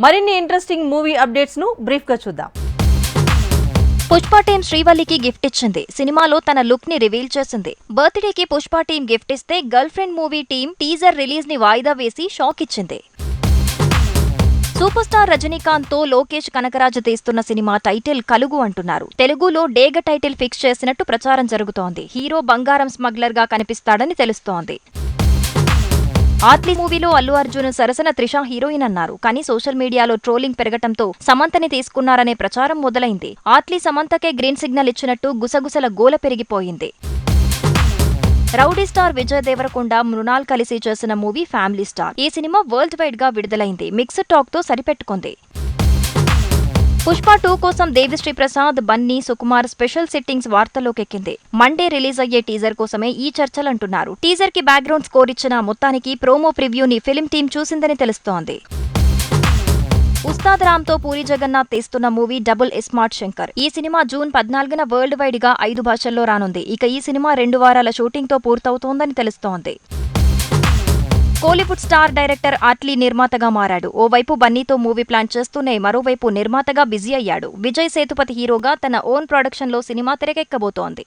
మరిన్ని interesting movie updates ను brief గా చూద్దాం. పుష్ప టీం శ్రీవల్లికి గిఫ్ట్ ఇచ్చింది. సినిమాలో తన లుక్ ని రివీల్ చేసింది. బర్త్డేకి పుష్ప టీం గిఫ్ట్ ఇస్తే girl friend movie team teaser release ని వాయిదా వేసి షాక్ ఇచ్చింది. సూపర్ స్టార్ రజనీకాంత్ తో లోకేష్ కనకరాజు తీస్తున్న సినిమా టైటిల్ కలుగు అంటున్నారు. తెలుగులో డేగ టైటిల్ ఫిక్స్ చేసినట్టు ప్రచారం జరుగుతోంది. హీరో బంగారం స్మగ్లర్ గా కనిపిస్తాడని తెలుస్తోంది. ఆత్లీ మూవీలో అల్లు అర్జున్ సరసన త్రిష హీరోయిన్ అన్నారు. కానీ సోషల్ మీడియాలో ట్రోలింగ్ పెరగటంతో సమంతని తీసుకున్నారనే ప్రచారం మొదలైంది. ఆత్లీ సమంతకే గ్రీన్ సిగ్నల్ ఇచ్చినట్టు గుసగుసల గోల పెరిగిపోయింది. రౌడీ స్టార్ విజయ్ దేవరకొండ, మృణాల్ కలిసి చేసిన మూవీ ఫ్యామిలీ స్టార్. ఈ సినిమా వరల్డ్ వైడ్ గా విడుదలైంది. మిక్స్డ్ టాక్ తో సరిపెట్టుకుంది. పుష్ప 2 కోసం దేవిశ్రీ ప్రసాద్, బన్నీ, సుకుమార్ స్పెషల్ సిట్టింగ్స్ వార్తల్లోకెక్కింది. మండే రిలీజ్ అయ్యే టీజర్ కోసమే ఈ చర్చలంటున్నారు. టీజర్ కి బ్యాక్గ్రౌండ్ స్కోర్ ఇచ్చిన మొత్తానికి ప్రోమో ప్రివ్యూని ఫిల్మ్ టీం చూసిందని తెలుస్తోంది. ఉస్తాద్ రామ్ తో పూరి జగన్నాథ్ తీస్తున్న మూవీ డబుల్ స్మార్ట్ శంకర్. ఈ సినిమా జూన్ 14న వరల్డ్ వైడ్ గా 5 భాషల్లో రానుంది. ఇక ఈ సినిమా 2 వారాల షూటింగ్ తో పూర్తవుతోందని తెలుస్తోంది. కోలీవుడ్ స్టార్ డైరెక్టర్ ఆట్లీ నిర్మాతగా మారాడు. ఓవైపు బన్నీతో మూవీ ప్లాన్ చేస్తూనే మరోవైపు నిర్మాతగా బిజీ అయ్యాడు. విజయ్ సేతుపతి హీరోగా తన ఓన్ ప్రొడక్షన్ లో సినిమా తెరకెక్కబోతోంది.